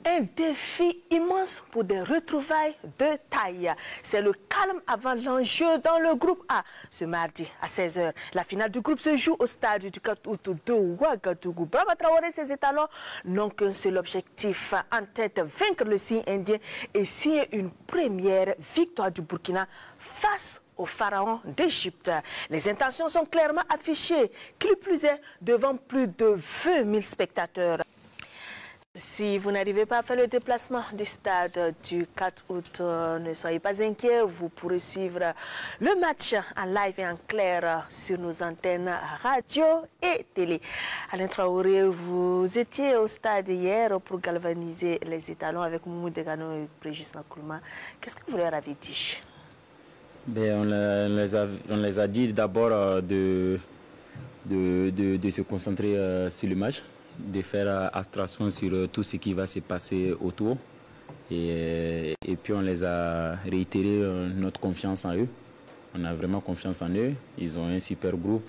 Un défi immense pour des retrouvailles de taille. C'est le calme avant l'enjeu dans le groupe A. Ce mardi à 16 h, la finale du groupe se joue au stade du 4 août de Ouagadougou. Brahma Traoré et ses étalons n'ont qu'un seul objectif en tête, vaincre le signe indien et signer une première victoire du Burkina face au pharaon d'Égypte. Les intentions sont clairement affichées, qui plus est devant plus de 20 000 spectateurs. Si vous n'arrivez pas à faire le déplacement du stade du 4 août, ne soyez pas inquiets, vous pourrez suivre le match en live et en clair sur nos antennes radio et télé. Alain Traoré, vous étiez au stade hier pour galvaniser les étalons avec Moumou Degano et Prégis Nkoulma. Qu'est-ce que vous leur avez dit? On les a dit d'abord de se concentrer sur le match, de faire abstraction sur tout ce qui va se passer autour. Et puis on les a réitéré notre confiance en eux. On a vraiment confiance en eux. Ils ont un super groupe.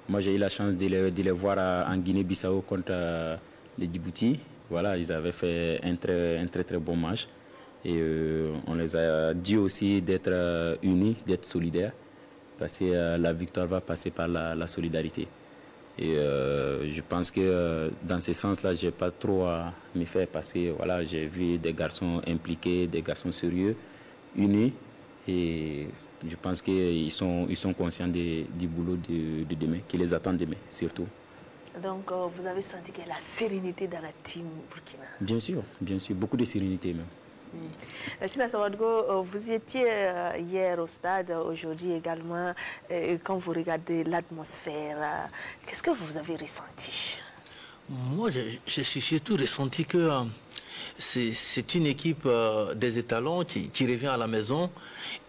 Moi j'ai eu la chance de les voir en Guinée-Bissau contre les Djibouti. Voilà, ils avaient fait un très bon match. Et on les a dit aussi d'être unis, d'être solidaires. Parce que la victoire va passer par la solidarité. Et je pense que dans ce sens-là, je n'ai pas trop à me faire parce que voilà, j'ai vu des garçons impliqués, des garçons sérieux, unis. Et je pense qu'ils sont conscients du boulot de demain, qui les attend demain surtout. Donc vous avez senti qu'il y a la sérénité dans la team Burkina? Bien sûr, beaucoup de sérénité même. Sina Sawadgo, vous étiez hier au stade, aujourd'hui également. Quand vous regardez l'atmosphère, qu'est-ce que vous avez ressenti? Moi, je suis surtout ressenti que c'est une équipe des étalons qui revient à la maison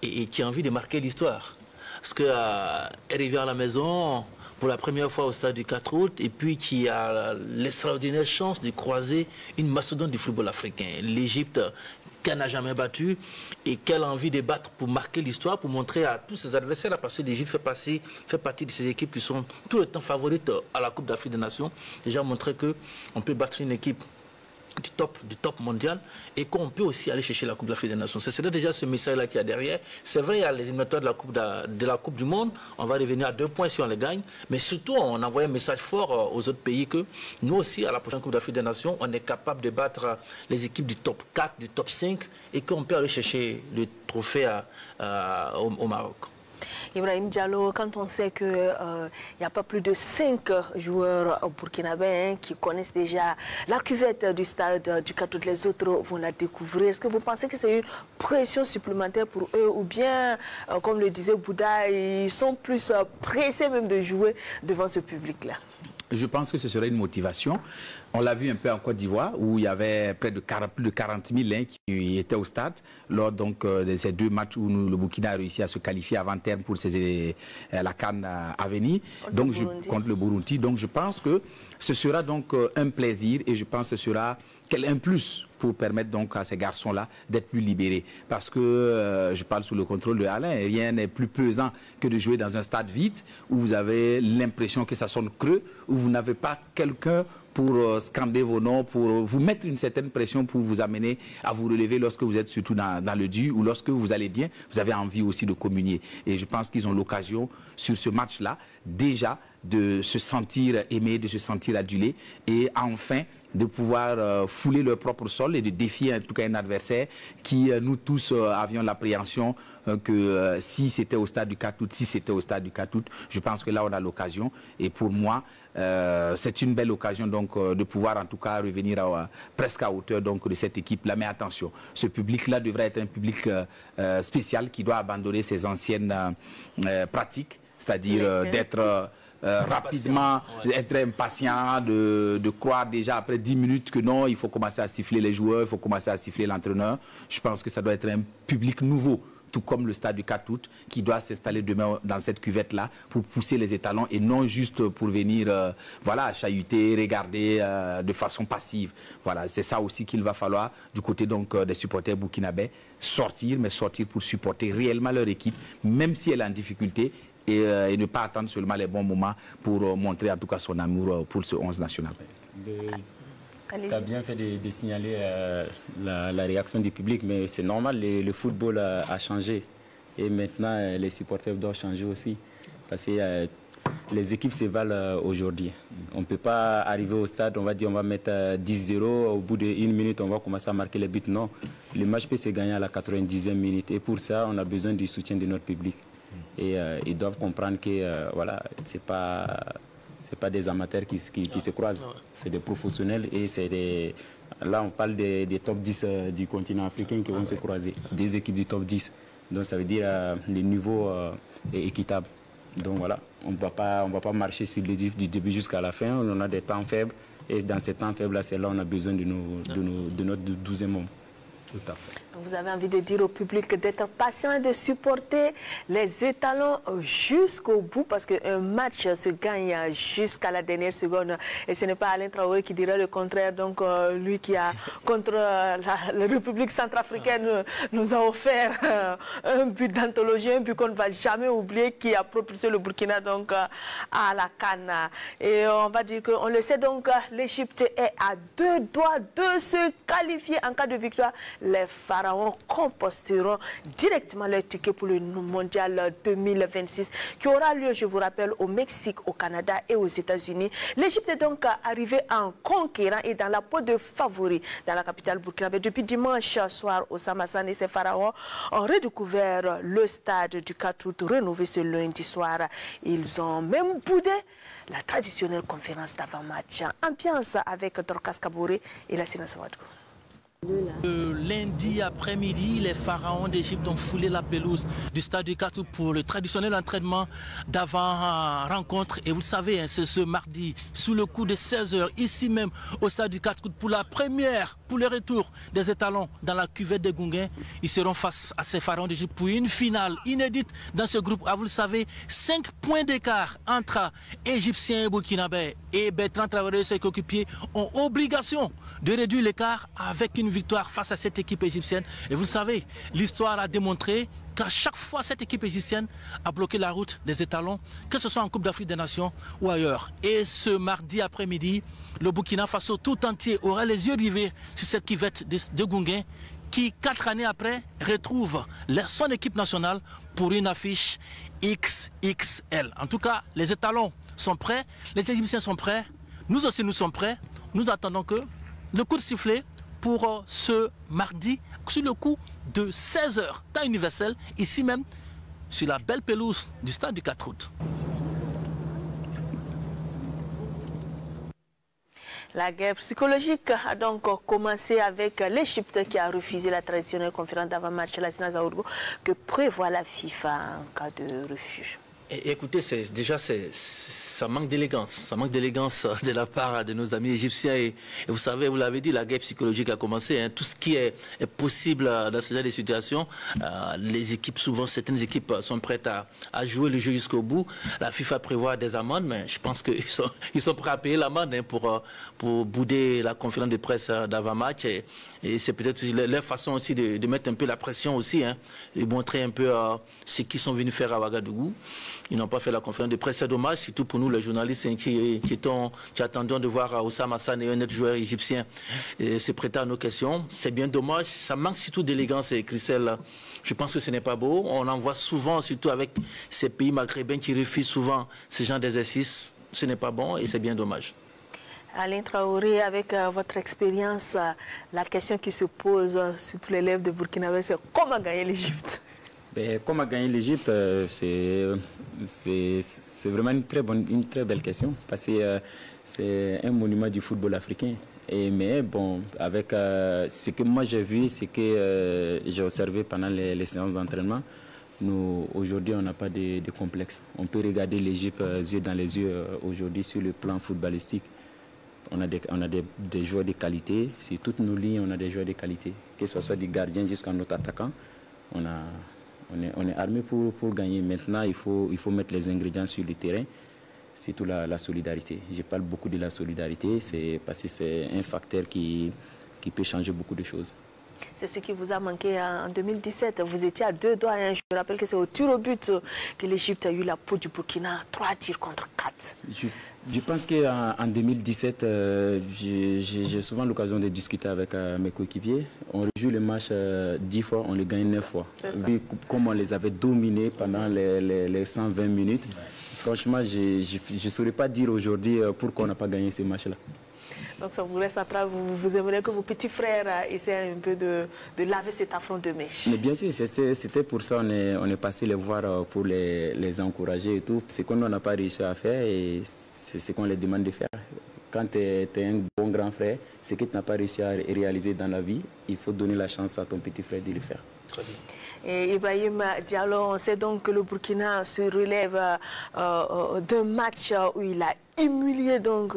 et qui a envie de marquer l'histoire. Parce qu'elle revient à la maison pour la première fois au stade du 4 août et puis qui a l'extraordinaire chance de croiser une mastodonte du football africain, l'Égypte, qu'elle n'a jamais battu et qu'elle a envie de battre pour marquer l'histoire, pour montrer à tous ses adversaires, parce que l'Égypte fait partie de ces équipes qui sont tout le temps favorites à la Coupe d'Afrique des Nations. Déjà montrer qu'on peut battre une équipe du top mondial et qu'on peut aussi aller chercher la Coupe d'Afrique des Nations. C'est déjà ce message-là qu'il y a derrière. C'est vrai, il y a les éliminatoires de la Coupe du Monde. On va revenir à 2 points si on les gagne. Mais surtout, on envoie un message fort aux autres pays que nous aussi, à la prochaine Coupe d'Afrique des Nations, on est capable de battre les équipes du top 4, du top 5 et qu'on peut aller chercher le trophée au Maroc. Ibrahim Diallo, quand on sait qu'il n'y a pas plus de 5 joueurs burkinabés qui connaissent déjà la cuvette du stade du 4 août, les autres vont la découvrir. Est-ce que vous pensez que c'est une pression supplémentaire pour eux ou bien, comme le disait Bouddha, ils sont plus pressés même de jouer devant ce public-là? Je pense que ce serait une motivation. On l'a vu un peu en Côte d'Ivoire où il y avait plus de 40 000 qui étaient au stade lors donc, de ces 2 matchs où le Burkina a réussi à se qualifier avant terme pour la CAN à venir contre le Burundi. Donc je pense que ce sera donc un plaisir et je pense que ce sera un plus pour permettre donc à ces garçons-là d'être plus libérés. Parce que, je parle sous le contrôle de Alain, rien n'est plus pesant que de jouer dans un stade vide où vous avez l'impression que ça sonne creux, où vous n'avez pas quelqu'un pour scander vos noms, pour vous mettre une certaine pression pour vous amener à vous relever lorsque vous êtes surtout dans le dur ou lorsque vous allez bien, vous avez envie aussi de communier. Et je pense qu'ils ont l'occasion sur ce match-là déjà de se sentir aimés, de se sentir adulés et enfin de pouvoir fouler leur propre sol et de défier en tout cas un adversaire qui, nous tous, avions l'appréhension que si c'était au stade du 4 août, je pense que là on a l'occasion et pour moi c'est une belle occasion donc de pouvoir en tout cas revenir presque à hauteur donc de cette équipe-là. Mais attention, ce public-là devrait être un public spécial qui doit abandonner ses anciennes pratiques, c'est-à-dire d'être rapidement, être impatient, de croire déjà après 10 minutes que non, il faut commencer à siffler les joueurs, il faut commencer à siffler l'entraîneur. Je pense que ça doit être un public nouveau, tout comme le stade du 4 août, qui doit s'installer demain dans cette cuvette-là pour pousser les étalons et non juste pour venir voilà, chahuter, regarder de façon passive. Voilà, c'est ça aussi qu'il va falloir du côté donc, des supporters burkinabés, sortir, mais sortir pour supporter réellement leur équipe, même si elle est en difficulté, et ne pas attendre seulement les bons moments pour montrer en tout cas son amour pour ce 11 national. Tu as bien fait de signaler la réaction du public, mais c'est normal, le football a changé. Et maintenant, les supporters doivent changer aussi. Parce que les équipes se valent aujourd'hui. On ne peut pas arriver au stade, on va dire on va mettre 10-0, au bout d'une minute on va commencer à marquer les buts. Non, le match peut se gagner à la 90e minute. Et pour ça, on a besoin du soutien de notre public. Et ils doivent comprendre que voilà, c'est pas des amateurs qui se croisent, c'est des professionnels et c'est des... Là, on parle des top 10 du continent africain qui vont se croiser, des équipes du top 10. Donc, ça veut dire le niveau est équitable. Donc, voilà, on ne va pas marcher sur le du début jusqu'à la fin. On a des temps faibles et dans ces temps faibles-là, c'est là on a besoin de notre 12e homme. Tout à fait. Vous avez envie de dire au public d'être patient et de supporter les étalons jusqu'au bout parce qu'un match se gagne jusqu'à la dernière seconde et ce n'est pas Alain Traoré qui dira le contraire. Donc lui qui a contre la République centrafricaine nous a offert un but d'anthologie, un but qu'on ne va jamais oublier qui a propulsé le Burkina donc à la CAN. Et on va dire qu'on le sait donc l'Égypte est à 2 doigts de se qualifier en cas de victoire. Les Pharaons composteront directement leur ticket pour le mondial 2026 qui aura lieu, je vous rappelle, au Mexique, au Canada et aux États-Unis. L'Égypte est donc arrivée en conquérant et dans la peau de favori dans la capitale burkinabé. Depuis dimanche soir, Oussama Sane et ses Pharaons ont redécouvert le stade du 4 août rénové ce lundi soir. Ils ont même boudé la traditionnelle conférence d'avant-match. Ambiance avec Dorcas Kabouré et la Sina Sawadou. Lundi après-midi, les Pharaons d'Égypte ont foulé la pelouse du stade du 4 août pour le traditionnel entraînement d'avant-rencontre. Et vous le savez, c'est ce mardi, sous le coup de 16 h, ici même au stade du 4 août, pour la première, pour le retour des étalons dans la cuvette des Gounguins. Ils seront face à ces Pharaons d'Égypte pour une finale inédite dans ce groupe. Ah, vous le savez, 5 points d'écart entre Égyptiens et Burkinabés. Et Bertrand Traoré et ses coéquipiers ont obligation de réduire l'écart avec une victoire face à cette équipe égyptienne. Et vous le savez, l'histoire a démontré qu'à chaque fois cette équipe égyptienne a bloqué la route des étalons, que ce soit en Coupe d'Afrique des Nations ou ailleurs. Et ce mardi après-midi, le Burkina Faso tout entier aura les yeux rivés sur cette cuvette de Gounguin qui, 4 années après, retrouve son équipe nationale pour une affiche XXL. En tout cas, les étalons sont prêts, les Égyptiens sont prêts, nous aussi nous sommes prêts. Nous attendons que le coup de sifflet pour ce mardi, sur le coup de 16 h, temps universel, ici même, sur la belle pelouse du stade du 4 août. La guerre psychologique a donc commencé avec l'Égypte qui a refusé la traditionnelle conférence d'avant-match la Sina Sawadou que prévoit la FIFA en cas de refus. Écoutez, déjà, ça manque d'élégance. Ça manque d'élégance de la part de nos amis égyptiens. Et vous savez, vous l'avez dit, la guerre psychologique a commencé. Hein. Tout ce qui est possible dans ce genre de situation, les équipes, souvent, certaines équipes sont prêtes à jouer le jeu jusqu'au bout. La FIFA prévoit des amendes, mais je pense qu'ils sont prêts à payer l'amende hein, pour bouder la conférence de presse d'avant-match. Et c'est peut-être leur façon aussi de mettre un peu la pression aussi, hein, et montrer un peu ce qu'ils sont venus faire à Ouagadougou. Ils n'ont pas fait la conférence de presse, c'est dommage, surtout pour nous les journalistes hein, qui attendions de voir Oussama Sane et un autre joueur égyptien se prêter à nos questions. C'est bien dommage, ça manque surtout d'élégance et Christelle. Je pense que ce n'est pas beau. On en voit souvent, surtout avec ces pays maghrébins qui refusent souvent ce genre d'exercice. Ce n'est pas bon et c'est bien dommage. Alain Traoré, avec votre expérience, la question qui se pose sur tous les lèvres de Burkinabé, c'est comment gagner l'Égypte? Comment gagner l'Égypte, c'est vraiment une très belle question parce que c'est un monument du football africain. Mais bon, avec ce que moi j'ai vu, c'est que j'ai observé pendant les séances d'entraînement, nous aujourd'hui on n'a pas de complexe. On peut regarder l'Égypte yeux dans les yeux aujourd'hui sur le plan footballistique. On a des joueurs de qualité, sur toutes nos lignes on a des joueurs de qualité, que ce soit des gardiens jusqu'à notre attaquant. On est armé pour gagner. Maintenant, il faut mettre les ingrédients sur le terrain, surtout la solidarité. Je parle beaucoup de la solidarité, c'est parce que c'est un facteur qui peut changer beaucoup de choses. C'est ce qui vous a manqué en 2017. Vous étiez à 2 doigts. Hein. Je rappelle que c'est au tir au but que l'Égypte a eu la peau du Burkina. 3 tirs contre 4. Je pense qu'en 2017, j'ai souvent l'occasion de discuter avec mes coéquipiers. On joue le match 10 fois, on le gagne 9 fois. Vu comme on les avait dominés pendant les 120 minutes, franchement, je ne saurais pas dire aujourd'hui pourquoi on n'a pas gagné ces matchs-là. Donc ça vous laisse après, vous aimeriez que vos petits frères essaient un peu de laver cet affront de mèche. Mais bien sûr, c'était pour ça qu'on est passé les voir pour les encourager et tout. C'est qu'on n'a pas réussi à faire et c'est ce qu'on les demande de faire. Quand tu es un bon grand frère, ce que tu n'as pas réussi à réaliser dans la vie, il faut donner la chance à ton petit frère de le faire. Très bien. Et Ibrahim Diallo, on sait donc que le Burkina se relève d'un match où il a humilié donc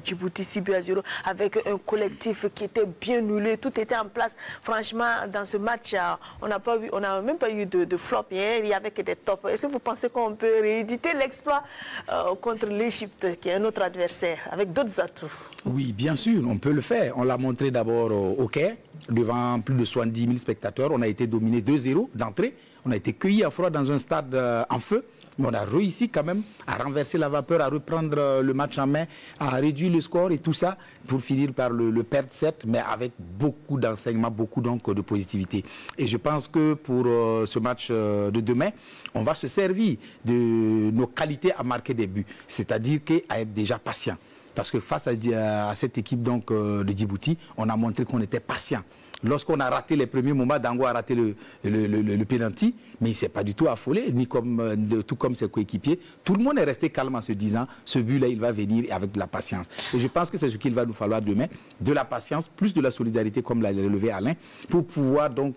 Djibouti 6-0 avec un collectif qui était bien huilé, tout était en place. Franchement, dans ce match, on n'a même pas eu de flop, hein, il y avait que des tops. Est-ce que vous pensez qu'on peut rééditer l'exploit contre l'Égypte, qui est un autre adversaire, avec d'autres atouts? Oui, bien sûr, on peut le faire. On l'a montré d'abord au Caire, devant plus de 70 000 spectateurs. On a été dominé 2-0 d'entrée. On a été cueillis à froid dans un stade en feu. Mais on a réussi quand même à renverser la vapeur, à reprendre le match en main, à réduire le score et tout ça pour finir par le perdre 7, mais avec beaucoup d'enseignements, beaucoup donc de positivité. Et je pense que pour ce match de demain, on va se servir de nos qualités à marquer des buts, c'est-à-dire qu'à être déjà patient. Parce que face à cette équipe donc, de Djibouti, on a montré qu'on était patient. Lorsqu'on a raté les premiers moments, Dango a raté le penalty, mais il ne s'est pas du tout affolé, tout comme ses coéquipiers. Tout le monde est resté calme en se disant, ce but-là, il va venir avec de la patience. Et je pense que c'est ce qu'il va nous falloir demain, de la patience, plus de la solidarité, comme l'a relevé Alain, pour pouvoir donc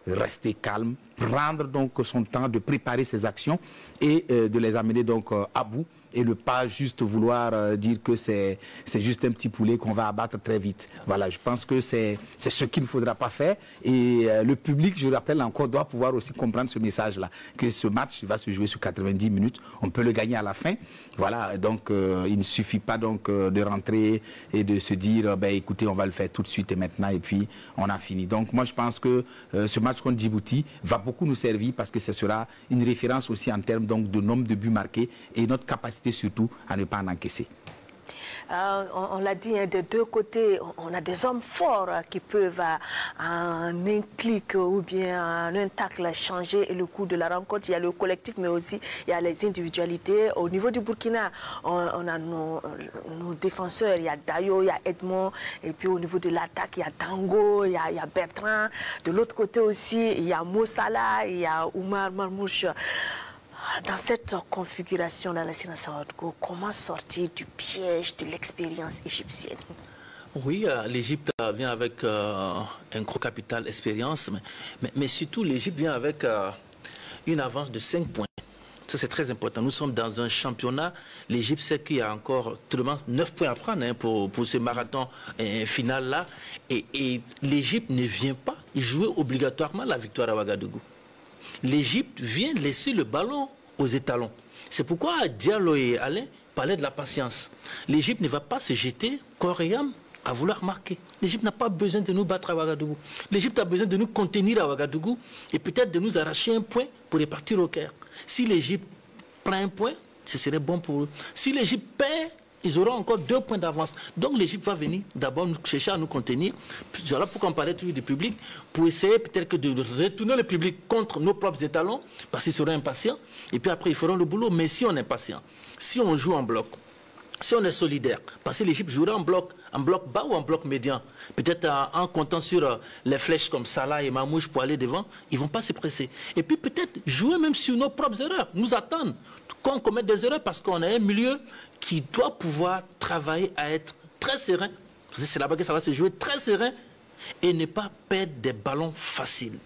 rester calme, prendre donc son temps de préparer ses actions et de les amener donc à bout. Et ne pas juste vouloir dire que c'est juste un petit poulet qu'on va abattre très vite. Voilà, je pense que c'est ce qu'il ne faudra pas faire. Et le public, je rappelle encore, doit pouvoir aussi comprendre ce message-là. Que ce match va se jouer sur 90 minutes. On peut le gagner à la fin. Voilà, donc il ne suffit pas donc de rentrer et de se dire, ben, écoutez, on va le faire tout de suite et maintenant, et puis on a fini. Donc moi, je pense que ce match contre Djibouti va beaucoup nous servir parce que ce sera une référence aussi en termes donc, de nombre de buts marqués et notre capacité surtout à ne pas en encaisser. On l'a dit, hein, des deux côtés, on a des hommes forts qui peuvent en un clic ou bien en un tacle changer le cours de la rencontre. Il y a le collectif, mais aussi il y a les individualités. Au niveau du Burkina, on a nos défenseurs, il y a Dayo, il y a Edmond, et puis au niveau de l'attaque, il y a Dango, il y a Bertrand. De l'autre côté aussi, il y a Mossala, il y a Oumar Marmouche. Dans cette configuration, la comment sortir du piège de l'expérience égyptienne? Oui, l'Égypte vient avec un gros capital expérience, mais surtout l'Égypte vient avec une avance de 5 points. Ça, c'est très important. Nous sommes dans un championnat. L'Égypte sait qu'il y a encore tout le monde 9 points à prendre hein, pour ce marathon final-là. Et l'Égypte ne vient pas jouer obligatoirement la victoire à Ouagadougou. L'Égypte vient laisser le ballon aux étalons. C'est pourquoi Diallo et Alain parlaient de la patience. L'Égypte ne va pas se jeter corps et âme à vouloir marquer. L'Égypte n'a pas besoin de nous battre à Ouagadougou. L'Égypte a besoin de nous contenir à Ouagadougou et peut-être de nous arracher un point pour repartir au Caire. Si l'Égypte prend un point, ce serait bon pour eux. Si l'Égypte perd, ils auront encore 2 points d'avance. Donc l'Égypte va venir d'abord chercher à nous contenir. Voilà pourquoi on parlait toujours du public, pour essayer peut-être que de retourner le public contre nos propres étalons, parce qu'ils seront impatients. Et puis après, ils feront le boulot. Mais si on est patient, si on joue en bloc, si on est solidaire, parce que l'Égypte jouera en bloc bas ou en bloc médian, peut-être en comptant sur les flèches comme Salah et Mamouche pour aller devant, ils ne vont pas se presser. Et puis peut-être jouer même sur nos propres erreurs, nous attendre qu'on commette des erreurs parce qu'on a un milieu qui doit pouvoir travailler à être très serein, parce que c'est là-bas que ça va se jouer très serein, et ne pas perdre des ballons faciles.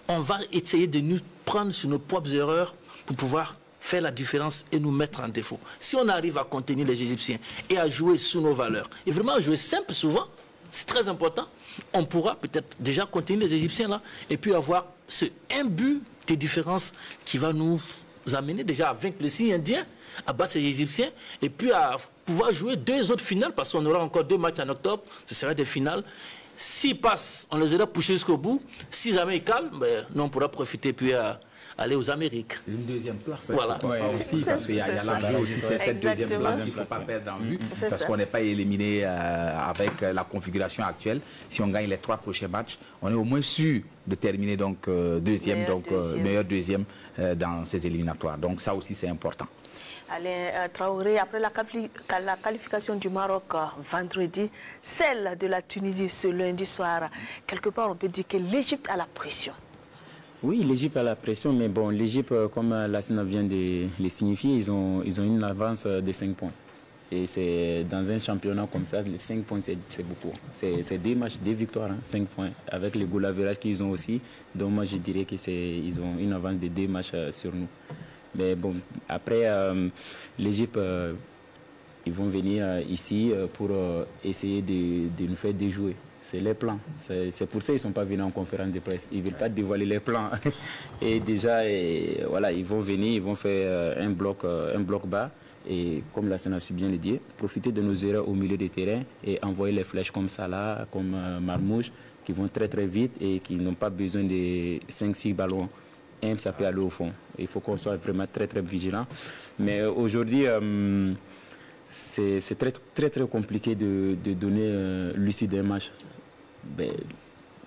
On va essayer de nous prendre sur nos propres erreurs pour pouvoir faire la différence et nous mettre en défaut. Si on arrive à contenir les Égyptiens et à jouer sous nos valeurs, et vraiment jouer simple souvent, c'est très important, on pourra peut-être déjà contenir les Égyptiens là, et puis avoir ce un but de différence qui va nous amener déjà à vaincre le signe indien, à battre les Égyptiens, et puis à pouvoir jouer 2 autres finales, parce qu'on aura encore 2 matchs en octobre, ce sera des finales. S'ils passent, on les aura poussés jusqu'au bout. Si jamais ils calment, ben, nous on pourra profiter puis à aller aux Amériques. Une deuxième place. Voilà. Aussi, parce qu'il y a l'enjeu aussi, c'est cette deuxième place qu'il ne faut pas perdre en vue, parce qu'on n'est pas éliminé avec la configuration actuelle. Si on gagne les 3 prochains matchs, on est au moins sûr de terminer donc deuxième, meilleur deuxième dans ces éliminatoires. Donc ça aussi c'est important. Alain Traoré, après la qualification du Maroc vendredi, celle de la Tunisie ce lundi soir, quelque part on peut dire que l'Égypte a la pression. Oui, l'Égypte a la pression, mais bon, l'Égypte, comme Lassina vient de le signifier, ils ont une avance de 5 points. Et c'est dans un championnat comme ça, les 5 points, c'est beaucoup. C'est 2 matchs, 2 victoires, 5 points, avec les goal average qu'ils ont aussi. Donc moi, je dirais qu'ils ont une avance de 2 matchs sur nous. Mais bon, après, l'Égypte, ils vont venir ici pour essayer de nous faire déjouer. C'est les plans. C'est pour ça qu'ils ne sont pas venus en conférence de presse. Ils ne veulent pas dévoiler les plans. Et déjà, voilà, ils vont venir, ils vont faire un bloc bas. Et comme la Sénat a bien le dit, profiter de nos erreurs au milieu des terrains et envoyer les flèches comme Salah, comme Marmouche, qui vont très très vite et qui n'ont pas besoin de 5-6 ballons. Ça peut aller au fond. Il faut qu'on soit vraiment très très vigilant. Mais aujourd'hui, c'est très très compliqué de donner l'issue d'un match. Ben,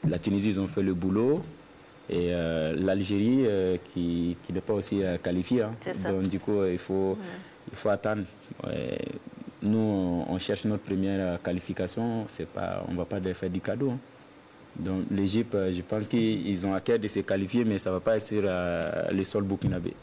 la Tunisie, ils ont fait le boulot. Et l'Algérie, qui n'est pas aussi qualifiée. Hein. Donc du coup, il faut attendre. Nous, on cherche notre première qualification. On ne va pas faire du cadeau. Hein. Donc l'Égypte, je pense qu'ils ont à cœur de se qualifier, mais ça ne va pas être sur le sol burkinabé.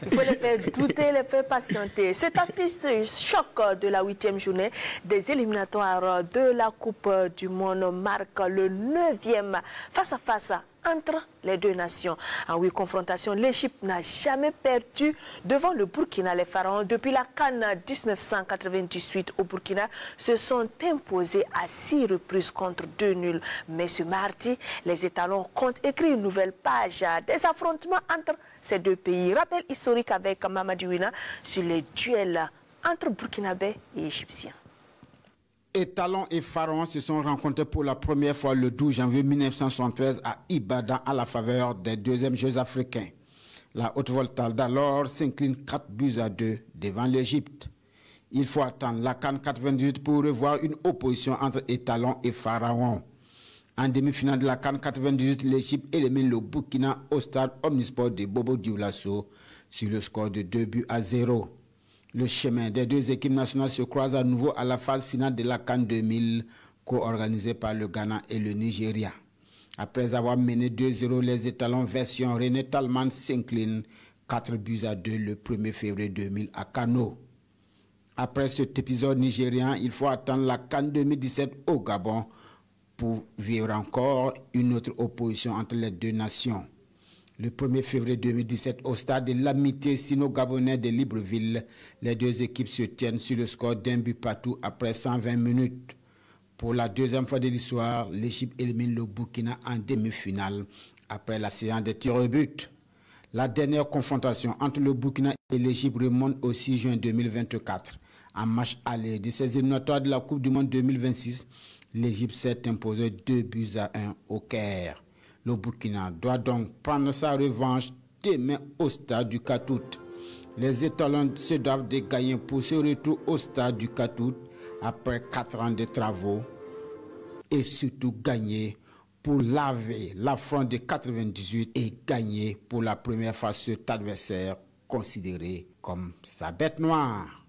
Il faut les faire douter, les faire patienter. Cette affiche choc de la 8e journée des éliminatoires de la Coupe du Monde marque le 9e face-à-face entre les deux nations. En 8 confrontations, l'Égypte n'a jamais perdu devant le Burkina. Les Pharaons, depuis la CAN 1998 au Burkina, se sont imposés à 6 reprises contre 2 nuls. Mais ce mardi, les étalons comptent écrire une nouvelle page des affrontements entre ces deux pays. Rappel historique avec Mamadi Wina sur les duels entre Burkinabés et Égyptiens. Étalons et Pharaons se sont rencontrés pour la première fois le 12 janvier 1973 à Ibadan à la faveur des 2e Jeux africains. La Haute-Volta d'alors s'incline 4-2 devant l'Égypte. Il faut attendre la CAN 98 pour revoir une opposition entre Étalons et Pharaons. En demi-finale de la CAN 98, l'Égypte élimine le Burkina au stade Omnisport de Bobo Dioulasso sur le score de 2-0. Le chemin des deux équipes nationales se croise à nouveau à la phase finale de la CAN 2000, co-organisée par le Ghana et le Nigeria. Après avoir mené 2-0, les étalons version René Talman s'inclinent 4-2 le 1er février 2000 à Kano. Après cet épisode nigérien, il faut attendre la CAN 2017 au Gabon pour vivre encore une autre opposition entre les deux nations. Le 1er février 2017, au stade de l'amitié sino-gabonais de Libreville, les deux équipes se tiennent sur le score d'1 but partout après 120 minutes. Pour la deuxième fois de l'histoire, l'Égypte élimine le Burkina en demi-finale après la séance de tirs au but. La dernière confrontation entre le Burkina et l'Égypte remonte au 6 juin 2024. En match aller de ces éliminatoires de la Coupe du Monde 2026, l'Égypte s'est imposée 2-1 au Caire. Le Burkina doit donc prendre sa revanche demain au stade du 4 août. Les étalons se doivent de gagner pour ce retour au stade du 4 août après 4 ans de travaux et surtout gagner pour laver l'affront de 98 et gagner pour la première fois cet adversaire considéré comme sa bête noire.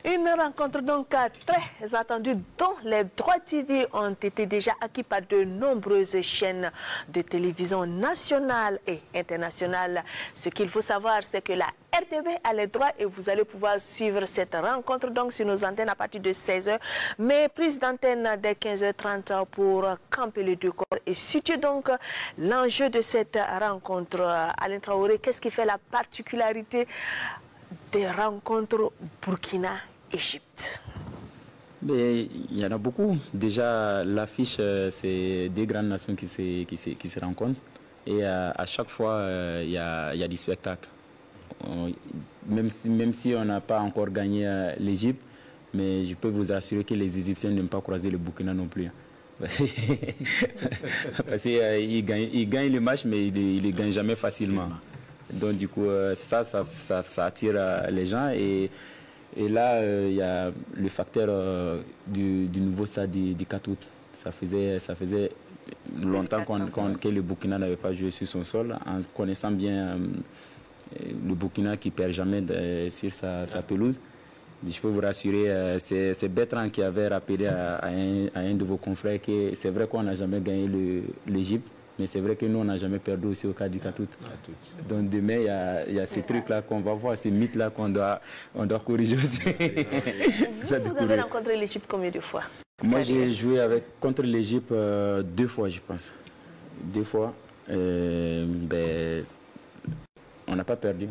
Une rencontre donc très attendue dont les droits TV ont été déjà acquis par de nombreuses chaînes de télévision nationales et internationales. Ce qu'il faut savoir, c'est que la RTB a les droits et vous allez pouvoir suivre cette rencontre donc sur nos antennes à partir de 16h, mais prise d'antenne dès 15h30 pour camper le décor et situer donc l'enjeu de cette rencontre. Alain Traoré, qu'est-ce qui fait la particularité des rencontres Burkina-Égypte? Mais il y en a beaucoup. Déjà, l'affiche, c'est deux grandes nations qui se rencontrent. Et à chaque fois, il y a des spectacles. Même si on n'a pas encore gagné l'Égypte, mais je peux vous assurer que les Égyptiens n'aiment pas croiser le Burkina non plus. Parce qu'il gagne le match, mais il ne gagne jamais facilement. Donc du coup, ça attire les gens. Et là, il y a le facteur du nouveau stade du 4 août. Ça faisait longtemps que le Burkina n'avait pas joué sur son sol, en connaissant bien le Burkina qui ne perd jamais sur sa pelouse. Mais je peux vous rassurer, c'est Bertrand qui avait rappelé à un de vos confrères que c'est vrai qu'on n'a jamais gagné l'Égypte, mais c'est vrai que nous, on n'a jamais perdu aussi au cas du 4 août. Donc demain, il y a ces trucs-là qu'on va voir, ces mythes-là qu'on doit corriger aussi. Vous avez rencontré l'Égypte combien de fois? Moi, j'ai joué contre l'Égypte 2 fois, je pense. 2 fois. On n'a pas perdu.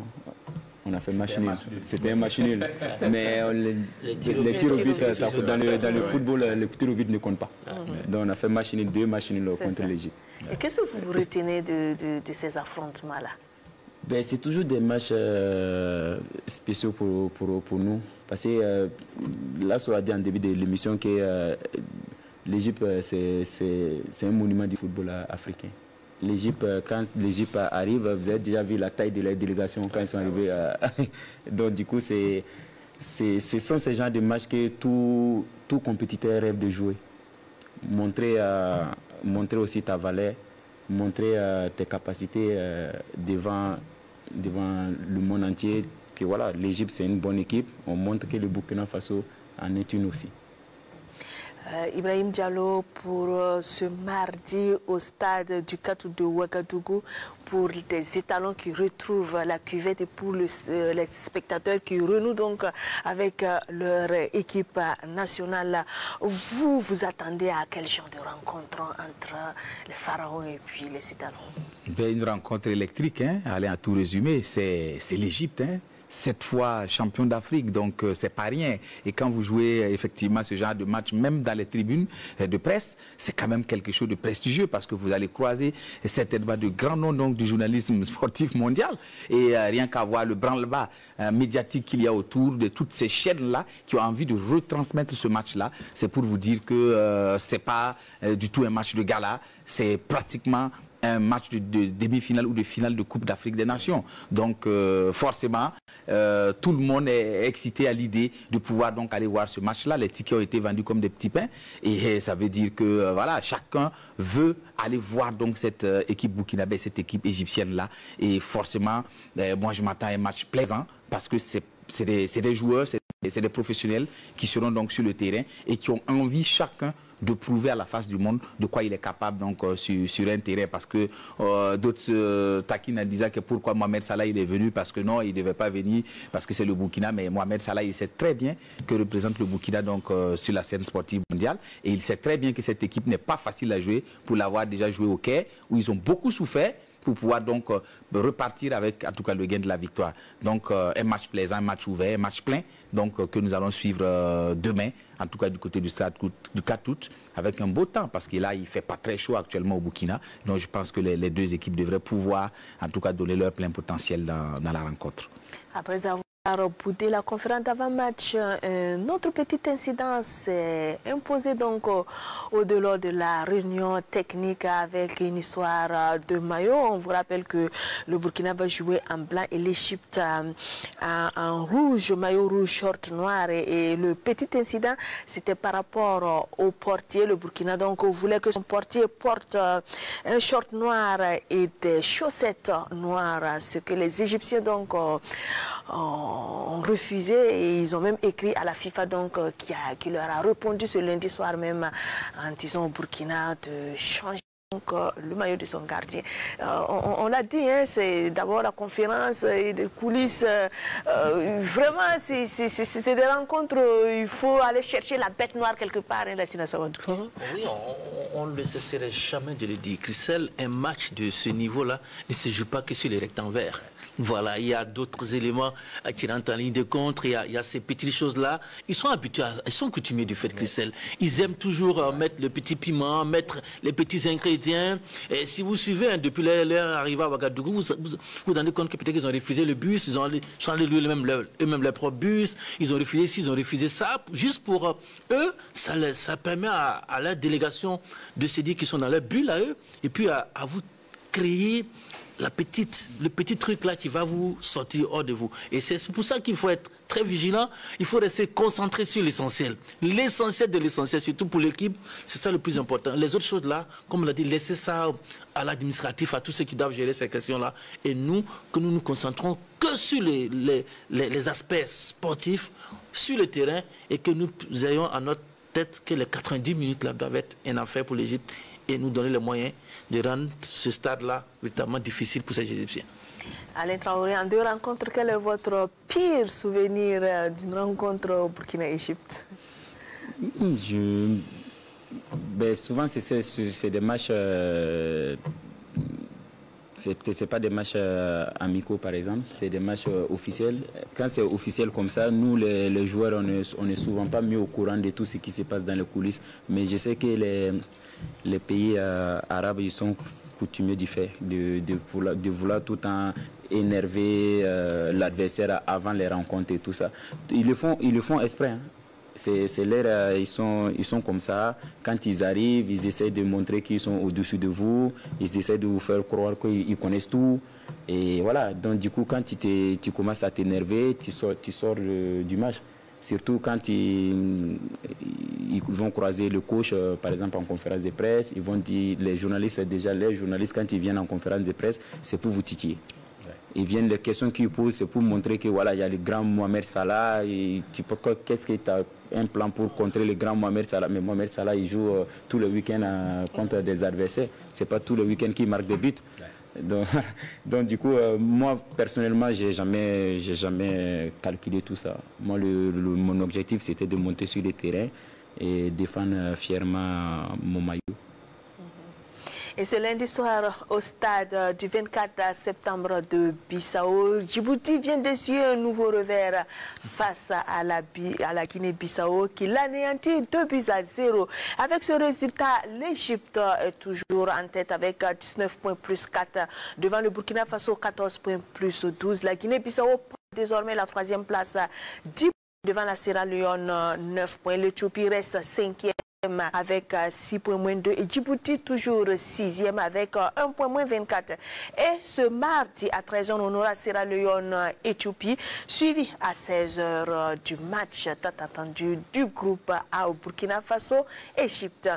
On a fait match nul. C'était un match nul. Mais les tirs au but, dans le football, les tirs au but ne comptent pas. Donc on a fait match nul, 2 matchs nuls contre l'Égypte. Et qu'est-ce que vous retenez de ces affrontements-là? C'est toujours des matchs spéciaux pour nous. Parce que là, on a dit en début de l'émission que l'Égypte, c'est un monument du football africain. L'Égypte, quand l'Égypte arrive, vous avez déjà vu la taille de la délégation quand ils sont arrivés. Donc du coup, ce sont ces genres de matchs que tout compétiteur rêve de jouer. Montrer aussi ta valeur, montrer tes capacités devant le monde entier. Que voilà, l'Égypte c'est une bonne équipe. On montre que le Burkina Faso en est une aussi. Ibrahim Diallo, pour ce mardi au stade du 4 août de Ouagadougou, pour des étalons qui retrouvent la cuvette et pour les spectateurs qui renouent donc avec leur équipe nationale, vous attendez à quel genre de rencontre entre les pharaons et puis les étalons? Une rencontre électrique, hein. Allez, à tout résumer, c'est l'Égypte, hein. 7 fois champion d'Afrique, donc c'est pas rien. Et quand vous jouez effectivement ce genre de match, même dans les tribunes de presse, c'est quand même quelque chose de prestigieux parce que vous allez croiser certainement de grands noms donc, du journalisme sportif mondial. Et rien qu'à voir le branle-bas médiatique qu'il y a autour de toutes ces chaînes-là qui ont envie de retransmettre ce match-là, c'est pour vous dire que c'est pas du tout un match de gala, c'est pratiquement un match de demi-finale ou de finale de Coupe d'Afrique des Nations. Donc forcément, tout le monde est excité à l'idée de pouvoir donc aller voir ce match-là. Les tickets ont été vendus comme des petits pains et ça veut dire que voilà, chacun veut aller voir donc cette équipe burkinabé, cette équipe égyptienne-là. Et forcément, moi je m'attends à un match plaisant parce que c'est des joueurs, c'est des professionnels qui seront donc sur le terrain et qui ont envie chacun de prouver à la face du monde de quoi il est capable donc sur un terrain, parce que d'autres se taquinent en disant que pourquoi Mohamed Salah il est venu, parce que non, il ne devait pas venir parce que c'est le Burkina, mais Mohamed Salah il sait très bien que représente le Burkina donc sur la scène sportive mondiale, et il sait très bien que cette équipe n'est pas facile à jouer pour l'avoir déjà joué au Caire où ils ont beaucoup souffert, pour pouvoir donc repartir avec en tout cas le gain de la victoire. Donc un match plaisant, un match ouvert, un match plein, donc que nous allons suivre demain, en tout cas du côté du stade du 4 août, avec un beau temps, parce que là il ne fait pas très chaud actuellement au Burkina. Donc je pense que les deux équipes devraient pouvoir en tout cas donner leur plein potentiel dans la rencontre. Après avoir boudé la conférence d'avant-match, notre petit incident s'est imposé donc au-delà de la réunion technique avec une histoire de maillot. On vous rappelle que le Burkina va jouer en blanc et l'Égypte en rouge, maillot rouge, short noir. Et le petit incident, c'était par rapport au portier. Le Burkina donc voulait que son portier porte un short noir et des chaussettes noires, ce que les Égyptiens donc ont refusé, et ils ont même écrit à la FIFA donc qui leur a répondu ce lundi soir même en disant au Burkina de changer donc le maillot de son gardien. On l'a dit, hein, c'est d'abord la conférence et des coulisses. Vraiment, c'est des rencontres, il faut aller chercher la bête noire quelque part. Hein, oui, on ne cesserait jamais de le dire. Christelle, un match de ce niveau-là ne se joue pas que sur les rectangles verts. Voilà, il y a d'autres éléments qui rentrent en ligne de compte, il y a ces petites choses-là. Ils sont habitués, ils sont coutumiers du fait, Christelle. Ils aiment toujours mettre le petit piment, mettre les petits ingrédients terrain. Et si vous suivez, hein, depuis leur arrivée à Ouagadougou, vous vous rendez compte que peut-être qu'ils ont refusé le bus, ils ont allé louer eux-mêmes leur propre bus, ils ont refusé ci, ils ont refusé ça. Juste pour eux, ça permet à leur délégation de se dire qu'ils sont dans leur bulle à eux, et puis à vous créer le petit truc là qui va vous sortir hors de vous. Et c'est pour ça qu'il faut être très vigilant, il faut rester concentré sur l'essentiel. L'essentiel de l'essentiel, surtout pour l'équipe, c'est ça le plus important. Les autres choses là, comme on l'a dit, laissez ça à l'administratif, à tous ceux qui doivent gérer ces questions-là. Et nous, que nous nous concentrons que sur les aspects sportifs, sur le terrain, et que nous ayons à notre tête que les 90 minutes là doivent être un affaire pour l'Égypte et nous donner les moyens de rendre ce stade-là véritablement difficile pour ces Égyptiens. Alain Traoré, en 2 rencontres, quel est votre pire souvenir d'une rencontre au Burkina-Égypte? Souvent, c'est des matchs... c'est pas des matchs amicaux, par exemple. C'est des matchs officiels. Quand c'est officiel comme ça, nous, les joueurs, on n'est souvent pas mis au courant de tout ce qui se passe dans les coulisses. Mais je sais que les pays arabes, ils sont coutumiers du fait de vouloir tout le temps énerver l'adversaire avant les rencontres et tout ça. Ils le font exprès. Hein. Ils sont comme ça. Quand ils arrivent, ils essaient de montrer qu'ils sont au-dessus de vous. Ils essaient de vous faire croire qu'ils connaissent tout. Et voilà. Donc du coup, quand tu commences à t'énerver, tu sors du match. Surtout quand ils vont croiser le coach, par exemple en conférence de presse, ils vont dire, les journalistes quand ils viennent en conférence de presse, c'est pour vous titiller. Ils viennent, les questions qu'ils posent, c'est pour montrer que voilà, il y a le grand Mohamed Salah. Qu'est-ce que tu as un plan pour contrer le grand Mohamed Salah? Mais Mohamed Salah, il joue tous les week-ends contre des adversaires. C'est pas tous les week-ends qu'il marque des buts. Donc du coup, moi personnellement, j'ai jamais calculé tout ça. Moi, mon objectif, c'était de monter sur le terrain et défendre fièrement mon maillot. Et ce lundi soir, au stade du 24 septembre de Bissau, Djibouti vient d'essuyer un nouveau revers face à la Guinée-Bissau qui l'anéantit 2-0. Avec ce résultat, l'Égypte est toujours en tête avec 19 points plus 4 devant le Burkina Faso, 14 points plus 12. La Guinée-Bissau prend désormais la 3e place, 10 points devant la Sierra Leone, 9 points. L'Éthiopie reste 5e. Avec 6 points moins 2 et Djibouti toujours 6e avec 1 point moins 24. Et ce mardi à 13h, on aura Sierra Leone Éthiopie suivi à 16h du match tant attendu du groupe A au Burkina Faso Égypte.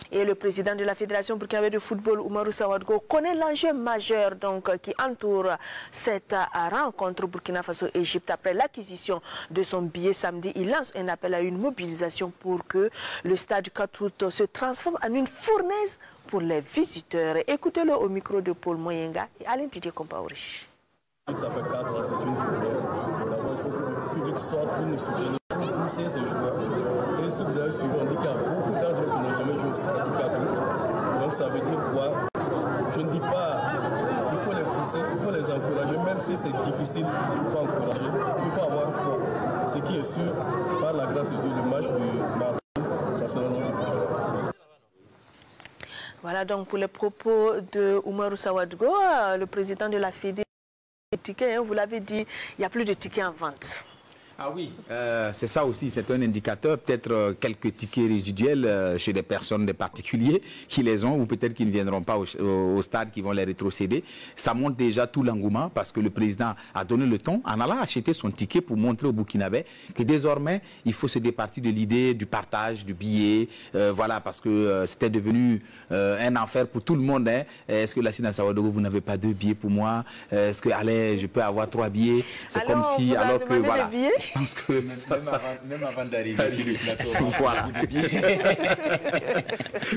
Et le président de la Fédération burkinabé de football, Oumarou Sawadgo, connaît l'enjeu majeur qui entoure cette rencontre Burkina Faso Égypte. Après l'acquisition de son billet samedi, il lance un appel à une mobilisation pour que le stade du 4 août se transforme en une fournaise pour les visiteurs. Écoutez-le au micro de Paul Moyenga et Alain Didier Compaorich. Ça fait 4 ans, c'est une première. D'abord, il faut que le public sorte pour nous soutenir, pour pousser ces joueurs. Et si vous avez suivi, on dit qu'il y a beaucoup d'entre eux qui n'ont jamais joué au stade du 4 août. Donc ça veut dire quoi? Je ne dis pas, il faut les pousser, il faut les encourager, même si c'est difficile, il faut encourager, il faut avoir foi. Ce qui est sûr, par la grâce de Dieu, le match du mardi, ça sera notre victoire. Voilà donc pour les propos de Oumarou Sawadgo, le président de la Fédération. Vous l'avez dit, il n'y a plus de tickets en vente. Ah oui, c'est ça aussi, c'est un indicateur, peut-être quelques tickets résiduels chez des personnes, des particuliers qui les ont ou peut-être qui ne viendront pas au stade, qui vont les rétrocéder. Ça montre déjà tout l'engouement parce que le président a donné le ton en allant acheter son ticket pour montrer aux Burkinabés que désormais, il faut se départir de l'idée du partage, du billet, voilà, parce que c'était devenu un enfer pour tout le monde. Hein. Est-ce que Lassina Sawadogo, vous n'avez pas 2 billets pour moi? Est-ce que, allez, je peux avoir 3 billets? C'est comme si, alors que, voilà. Je pense que même avant d'arriver sur le plateau, voilà.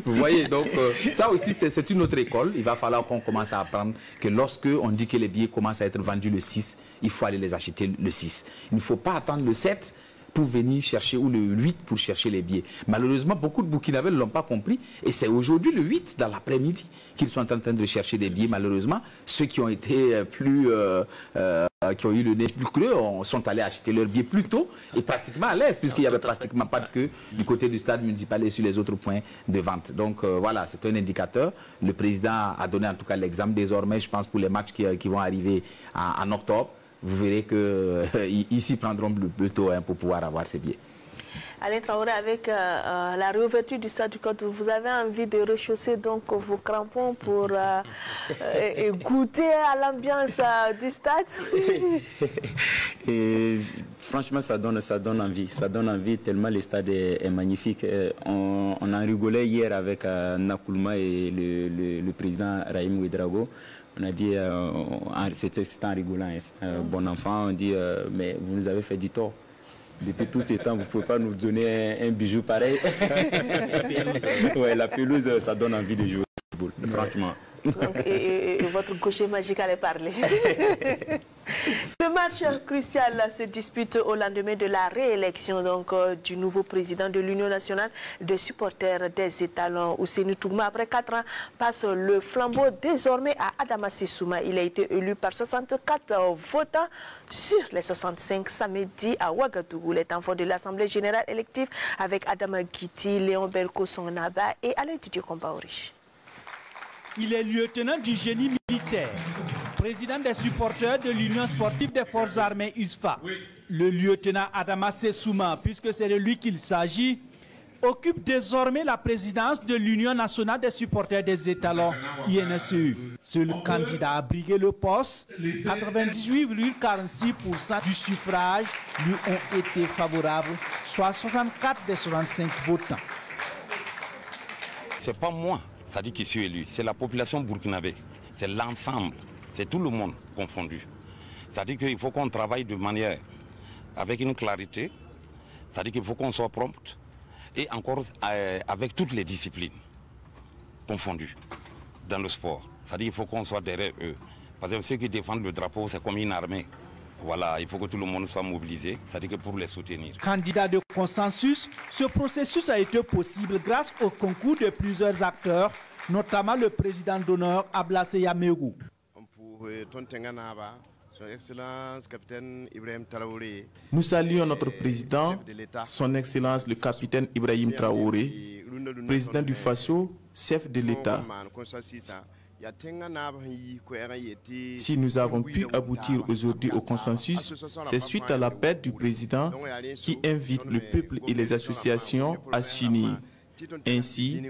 Vous voyez, donc ça aussi c'est une autre école. Il va falloir qu'on commence à apprendre que lorsque on dit que les billets commencent à être vendus le 6, il faut aller les acheter le 6. Il ne faut pas attendre le 7 pour venir chercher, ou le 8 pour chercher les billets. Malheureusement, beaucoup de Burkinabés ne l'ont pas compris et c'est aujourd'hui le 8 dans l'après-midi qu'ils sont en train de chercher des billets. Malheureusement, ceux qui ont été qui ont eu le nez plus creux sont allés acheter leurs billets plus tôt et pratiquement à l'aise, puisqu'il n'y avait pratiquement pas de queue du côté du stade municipal et sur les autres points de vente. Donc voilà, c'est un indicateur. Le président a donné en tout cas l'exemple. Désormais, je pense pour les matchs qui vont arriver en octobre, vous verrez qu'ils s'y prendront plus tôt pour pouvoir avoir ces billets. Alain Traoré, avec la réouverture du stade du Côte, vous avez envie de rechausser donc vos crampons pour goûter à l'ambiance du stade? Et franchement, ça donne envie. Ça donne envie tellement le stade est magnifique. On en rigolait hier avec Nakoulma et le président Rahim Ouedraogo. On a dit, c'était en rigolant, c'est un bon enfant, on dit, mais vous nous avez fait du tort. Depuis tous ces temps, vous ne pouvez pas nous donner un bijou pareil. Ouais, la pelouse, ça donne envie de jouer au football, franchement. Donc, et votre gaucher magique allait parler. Ce match crucial se dispute au lendemain de la réélection du nouveau président de l'Union nationale des supporters des étalons, Ousseynou Tougma. Après 4 ans, passe le flambeau désormais à Adama Sissouma. Il a été élu par 64 votants sur les 65 samedi à Ouagadougou. Les enfants de l'Assemblée générale élective avec Adama Guiti, Léon Belko Sonaba et Alain Didier Kombaouri. Il est lieutenant du génie militaire, président des supporters de l'Union sportive des forces armées USFA. Le lieutenant Adama Sissouma, puisque c'est de lui qu'il s'agit, occupe désormais la présidence de l'Union nationale des supporters des étalons, INSU. Seul candidat à briguer le poste, 98,46% du suffrage lui ont été favorables, soit 64 des 65 votants. C'est pas moi. Ça dit qu'il suis élu, c'est la population burkinabé, c'est l'ensemble, c'est tout le monde confondu. Ça dit qu'il faut qu'on travaille de manière avec une clarité, ça dit qu'il faut qu'on soit prompt et encore avec toutes les disciplines confondues dans le sport. Ça dit qu'il faut qu'on soit derrière eux. Parce que ceux qui défendent le drapeau, c'est comme une armée. Voilà, il faut que tout le monde soit mobilisé, c'est-à-dire que pour les soutenir. Candidat de consensus, ce processus a été possible grâce au concours de plusieurs acteurs, notamment le président d'honneur Ablasse Yamegou. Son Excellence, capitaine Ibrahim Traoré. Nous saluons notre président, son Excellence le capitaine Ibrahim Traoré, président du FASO, chef de l'État. Si nous avons pu aboutir aujourd'hui au consensus, c'est suite à l'appel du président qui invite le peuple et les associations à s'unir. Ainsi,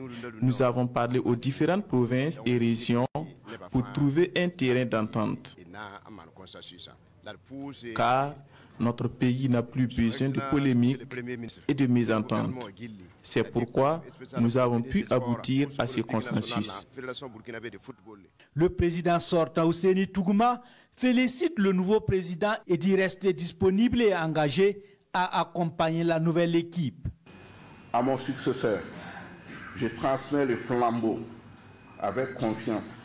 nous avons parlé aux différentes provinces et régions pour trouver un terrain d'entente. Car notre pays n'a plus besoin de polémiques et de mésententes. C'est pourquoi nous avons pu aboutir à ce consensus. Le président sortant Ousseynou Tougma félicite le nouveau président et dit rester disponible et engagé à accompagner la nouvelle équipe. À mon successeur, je transmets le flambeau avec confiance.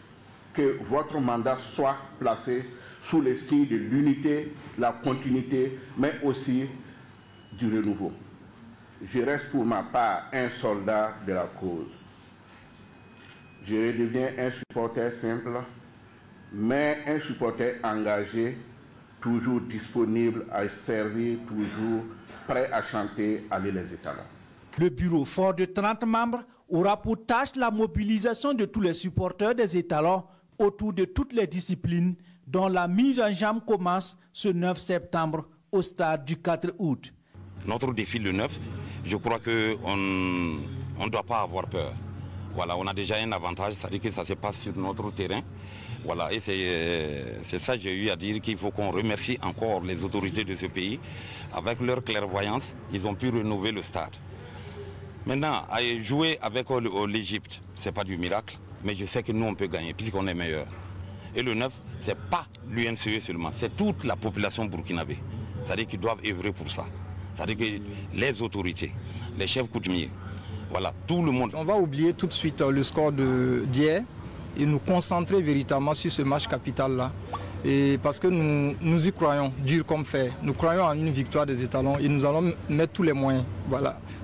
Que votre mandat soit placé sous le signe de l'unité, la continuité, mais aussi du renouveau. Je reste pour ma part un soldat de la cause. Je redeviens un supporter simple, mais un supporter engagé, toujours disponible à servir, toujours prêt à chanter Aller les étalons. Le bureau fort de 30 membres aura pour tâche la mobilisation de tous les supporters des étalons autour de toutes les disciplines, dont la mise en jambe commence ce 9 septembre au stade du 4 août. Notre défi le 9, je crois qu'on ne doit pas avoir peur. Voilà, on a déjà un avantage, c'est-à-dire que ça se passe sur notre terrain. Voilà, et c'est ça que j'ai eu à dire, qu'il faut qu'on remercie encore les autorités de ce pays. Avec leur clairvoyance, ils ont pu rénover le stade. Maintenant, jouer avec l'Égypte, ce n'est pas du miracle, mais je sais que nous, on peut gagner, puisqu'on est meilleur. Et le 9, ce n'est pas l'UNCE seulement, c'est toute la population burkinabé. C'est-à-dire qu'ils doivent œuvrer pour ça. C'est-à-dire que les autorités, les chefs coutumiers, voilà, tout le monde. On va oublier tout de suite le score d'hier et nous concentrer véritablement sur ce match capital-là Et parce que nous y croyons, dur comme fer. Nous croyons en une victoire des étalons et nous allons mettre tous les moyens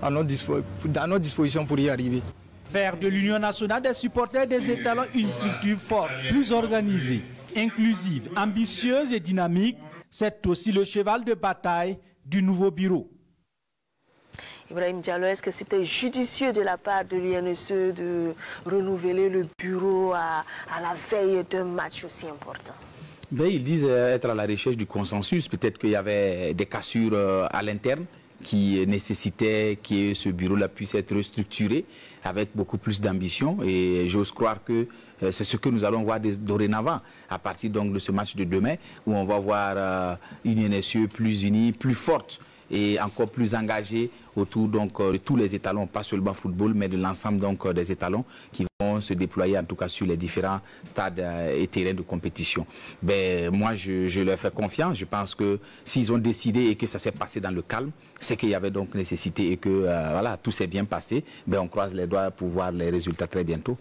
à notre disposition pour y arriver. Faire de l'Union nationale des supporters des étalons une structure forte, plus organisée, inclusive, ambitieuse et dynamique, c'est aussi le cheval de bataille du nouveau bureau. Ibrahim Diallo, est-ce que c'était judicieux de la part de l'UNSE de renouveler le bureau à la veille d'un match aussi important? Ben, ils disent être à la recherche du consensus. Peut-être qu'il y avait des cassures à l'interne qui nécessitaient que ce bureau-là puisse être restructuré avec beaucoup plus d'ambition. Et j'ose croire que c'est ce que nous allons voir dorénavant, à partir donc de ce match de demain, où on va voir une UNSE plus unie, plus forte et encore plus engagée autour donc de tous les étalons, pas seulement football, mais de l'ensemble donc des étalons qui vont se déployer en tout cas sur les différents stades et terrains de compétition. Ben, moi, je leur fais confiance. Je pense que s'ils ont décidé et que ça s'est passé dans le calme, c'est qu'il y avait donc nécessité et que voilà, tout s'est bien passé. Ben, on croise les doigts pour voir les résultats très bientôt.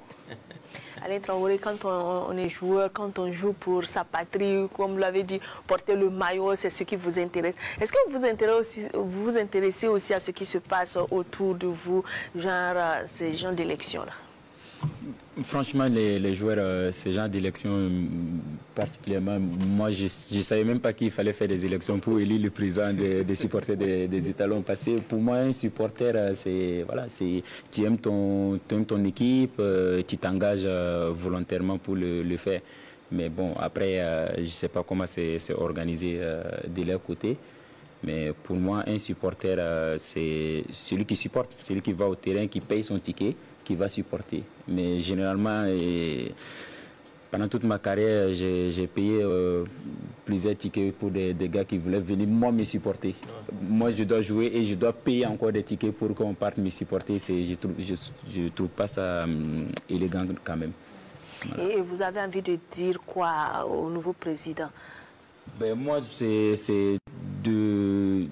Alain Traoré, quand on est joueur, quand on joue pour sa patrie, comme vous l'avez dit, porter le maillot, c'est ce qui vous intéresse. Est-ce que vous vous intéressez aussi à ce qui se passe autour de vous, genre ces gens d'élection-là? Franchement, les joueurs, ces gens d'élection particulièrement, moi je ne savais même pas qu'il fallait faire des élections pour élire le président des supporters des étalons. Parce que pour moi, un supporter, c'est voilà, tu aimes ton équipe, tu t'engages volontairement pour le faire. Mais bon, après, je ne sais pas comment c'est organisé de leur côté. Mais pour moi, un supporter, c'est celui qui supporte, celui qui va au terrain, qui paye son ticket, qui va supporter. Mais généralement, pendant toute ma carrière, j'ai payé plusieurs tickets pour des gars qui voulaient venir moi me supporter. Moi, je dois jouer et je dois payer encore des tickets pour qu'on parte me supporter. Je trouve pas ça élégant quand même. Voilà. Et vous avez envie de dire quoi au nouveau président? Ben, moi, il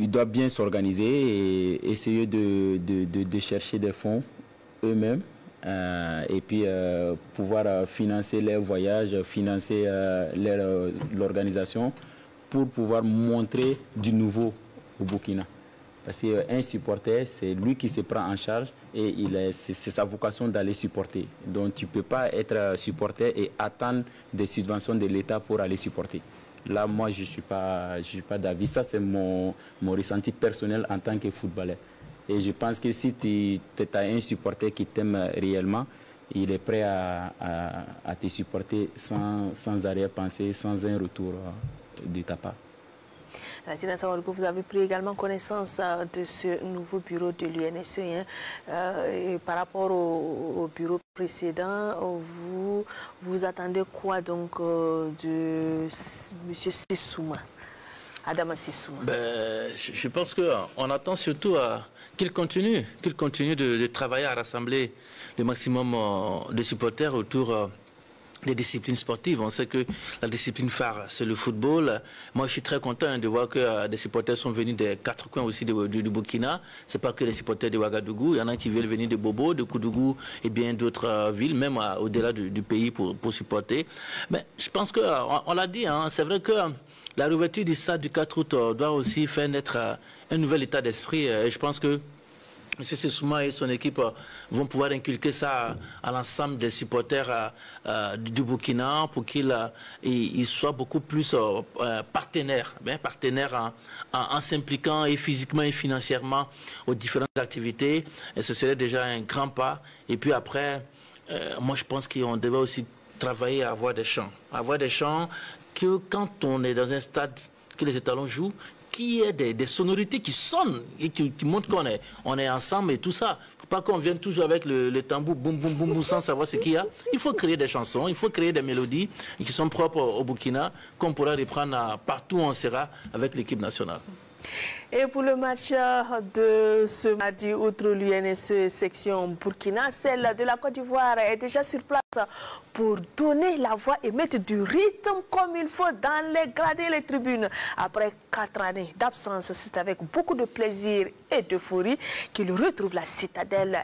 doit bien s'organiser et essayer de chercher des fonds eux-mêmes et puis pouvoir financer leurs voyages, financer l'organisation pour pouvoir montrer du nouveau au Burkina. Parce qu'un supporter, c'est lui qui se prend en charge et c'est sa vocation d'aller supporter. Donc tu ne peux pas être supporter et attendre des subventions de l'État pour aller supporter. Là, moi, je ne suis pas d'avis. Ça, c'est mon ressenti personnel en tant que footballeur. Et je pense que si tu as un supporter qui t'aime réellement, il est prêt à te supporter sans arrière-pensée, sans un retour de ta part. Vous avez pris également connaissance de ce nouveau bureau de l'UNSE. Par rapport au bureau précédent, vous attendez quoi donc de M. Sissouma, Adama Sissouma? Je pense qu'on attend surtout qu'il continue de travailler à rassembler le maximum de supporters autour des disciplines sportives. On sait que la discipline phare, c'est le football. Moi, je suis très content de voir que des supporters sont venus des quatre coins aussi du Burkina. Ce n'est pas que les supporters de Ouagadougou. Il y en a qui veulent venir de Bobo, de Koudougou et bien d'autres villes, même au-delà du pays pour supporter. Mais je pense qu'on l'a dit, hein, c'est vrai que la réouverture du stade du 4 août doit aussi faire naître un nouvel état d'esprit. Et je pense que M. Sissouma et son équipe vont pouvoir inculquer ça à l'ensemble des supporters du Burkina pour qu'ils soient beaucoup plus partenaires en s'impliquant et physiquement et financièrement aux différentes activités. Et ce serait déjà un grand pas. Et puis après, moi je pense qu'on devait aussi travailler à avoir des chants. Avoir des chants que quand on est dans un stade que les étalons jouent, qu'il y ait des sonorités qui sonnent et qui montrent qu'on est ensemble et tout ça. Il ne faut pas qu'on vienne toujours avec le tambour boum boum boum sans savoir ce qu'il y a. Il faut créer des chansons, il faut créer des mélodies qui sont propres au Burkina, qu'on pourra reprendre partout où on sera avec l'équipe nationale. Et pour le match de ce mardi, outre l'UNSE section Burkina, celle de la Côte d'Ivoire est déjà sur place pour donner la voix et mettre du rythme comme il faut dans les gradés et les tribunes. Après 4 années d'absence, c'est avec beaucoup de plaisir et d'euphorie qu'il retrouve la citadelle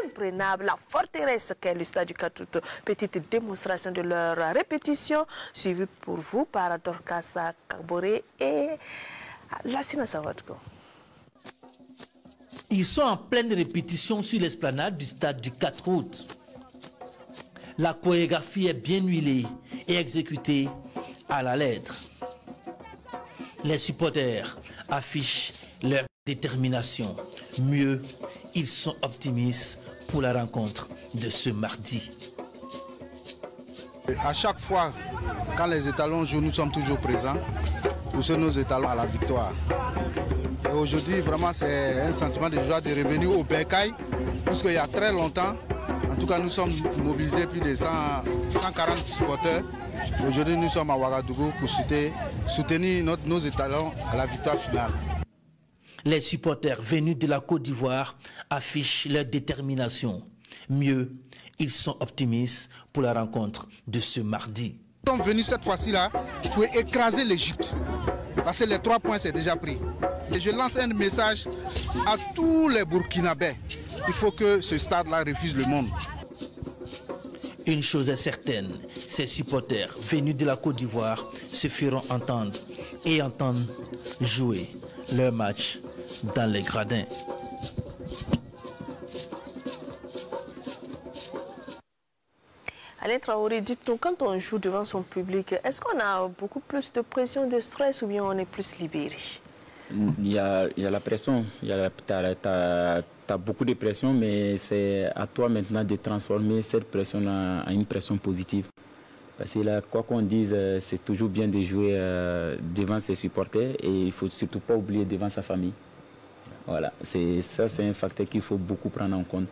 imprégnable, la forteresse qu'est le stade du 4 août. Petite démonstration de leur répétition, suivie pour vous par Dorcas Kabore et Lassina Savatko. Ils sont en pleine répétition sur l'esplanade du stade du 4 août. La chorégraphie est bien huilée et exécutée à la lettre. Les supporters affichent leur détermination. Mieux, ils sont optimistes pour la rencontre de ce mardi. À chaque fois, quand les étalons jouent, nous sommes toujours présents. Poussons nos étalons à la victoire. Et aujourd'hui, vraiment, c'est un sentiment de joie de revenir au Bercail, puisqu'il y a très longtemps, en tout cas, nous sommes mobilisés plus de 140 supporters. Aujourd'hui, nous sommes à Ouagadougou pour soutenir nos étalons à la victoire finale. Les supporters venus de la Côte d'Ivoire affichent leur détermination. Mieux, ils sont optimistes pour la rencontre de ce mardi. Nous sommes venus cette fois-ci-là pour écraser l'Égypte, parce que les 3 points, c'est déjà pris. Et je lance un message à tous les Burkinabés. Il faut que ce stade-là refuse le monde. Une chose est certaine, ces supporters venus de la Côte d'Ivoire se feront entendre et entendre jouer leur match dans les gradins. Alain Traoré, dites-nous, quand on joue devant son public, est-ce qu'on a beaucoup plus de pression, de stress ou bien on est plus libéré? Il y a la pression, tu as beaucoup de pression, mais c'est à toi maintenant de transformer cette pression en une pression positive. Parce que là, quoi qu'on dise, c'est toujours bien de jouer devant ses supporters et il ne faut surtout pas oublier devant sa famille. Voilà, ça c'est un facteur qu'il faut beaucoup prendre en compte.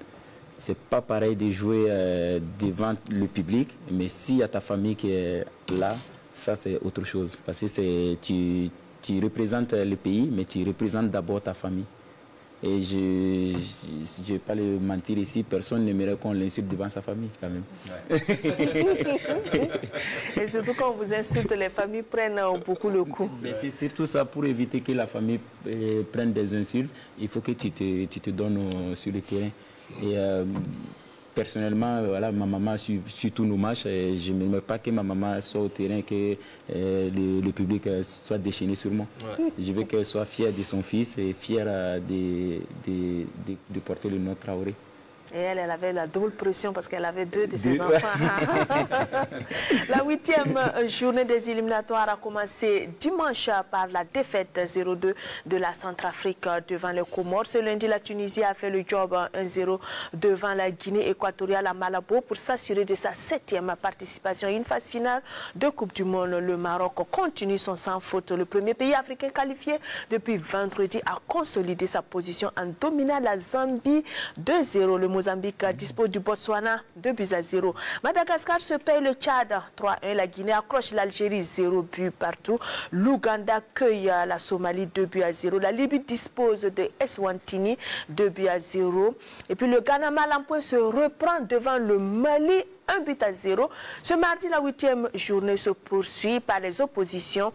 C'est pas pareil de jouer devant le public, mais s'il y a ta famille qui est là, ça c'est autre chose. Parce que tu représentes le pays, mais tu représentes d'abord ta famille. Et je ne vais pas le mentir ici, personne n'aimerait qu'on l'insulte devant sa famille quand même. Ouais. Et surtout quand on vous insulte, les familles prennent beaucoup le coup. C'est surtout ça, pour éviter que la famille prenne des insultes, il faut que tu te donnes sur le terrain. Et personnellement, voilà, ma maman suit tous nos matchs et je ne veux pas que ma maman soit au terrain, que le public soit déchaîné sur moi. Ouais. Je veux qu'elle soit fière de son fils et fière de porter le nom Traoré. Et elle avait la double pression parce qu'elle avait 2 de ses enfants. La 8e journée des éliminatoires a commencé dimanche par la défaite 0-2 de la Centrafrique devant les Comores. Ce lundi, la Tunisie a fait le job 1-0 devant la Guinée équatoriale à Malabo pour s'assurer de sa 7e participation à une phase finale de Coupe du Monde. Le Maroc continue son sans faute. Le premier pays africain qualifié depuis vendredi a consolidé sa position en dominant la Zambie 2-0. Le Mozambique dispose du Botswana 2-0. Madagascar se paye le Tchad 3-1. La Guinée accroche l'Algérie 0 but partout. L'Ouganda accueille la Somalie 2-0. La Libye dispose de Eswatini 2-0. Et puis le Ghana mal en point se reprend devant le Mali 1-0. Ce mardi, la 8e journée se poursuit par les oppositions.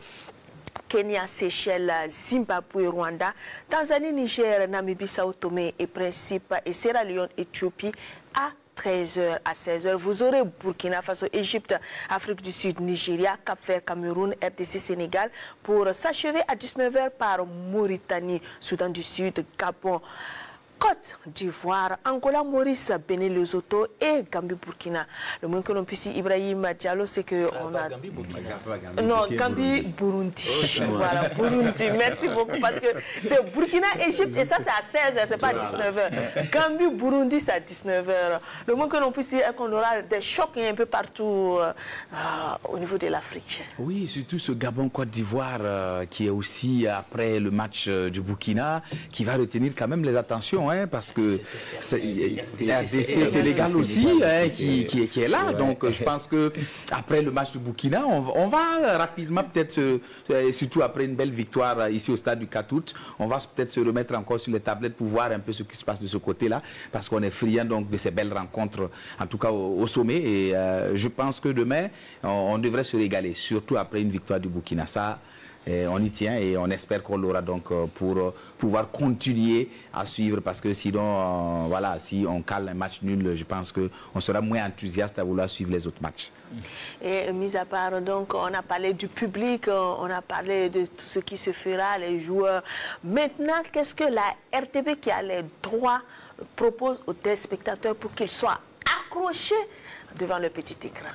Kenya, Seychelles, Zimbabwe, Rwanda, Tanzanie, Niger, Namibie, Sao Tomé et Principe et Sierra Leone, Éthiopie à 13h à 16h. Vous aurez Burkina Faso, Égypte, Afrique du Sud, Nigeria, Cap-Vert, Cameroun, RDC, Sénégal pour s'achever à 19h par Mauritanie, Soudan du Sud, Gabon, Côte d'Ivoire, Angola, Maurice, Bénin, Lesotho et Gambie-Burkina. Le moins que l'on puisse dire, Ibrahim Diallo, c'est que on a... Non, Gambie-Burundi. Voilà, Burundi. Merci beaucoup parce que c'est Burkina-Égypte et ça c'est à 16h, c'est pas à 19h. Gambie-Burundi, c'est à 19h. Le moins que l'on puisse dire qu'on aura des chocs un peu partout au niveau de l'Afrique. Oui, surtout ce Gabon-Côte d'Ivoire qui est aussi après le match du Burkina, qui va retenir quand même les attentions. Parce que c'est Sénégal aussi qui est là. Donc je pense qu'après le match du Burkina, on va rapidement peut-être, surtout après une belle victoire ici au stade du 4 août, on va peut-être se remettre encore sur les tablettes pour voir un peu ce qui se passe de ce côté-là, parce qu'on est friand donc de ces belles rencontres, en tout cas au sommet. Et je pense que demain, on devrait se régaler, surtout après une victoire du Burkina. Ça, on y tient et on espère qu'on l'aura donc pour pouvoir continuer à suivre, parce que sinon, voilà, si on cale un match nul, je pense qu'on sera moins enthousiaste à vouloir suivre les autres matchs. Et mis à part, donc, on a parlé du public, on a parlé de tout ce qui se fera, les joueurs. Maintenant, qu'est-ce que la RTB qui a les droits propose aux téléspectateurs pour qu'ils soient accrochés devant le petit écran?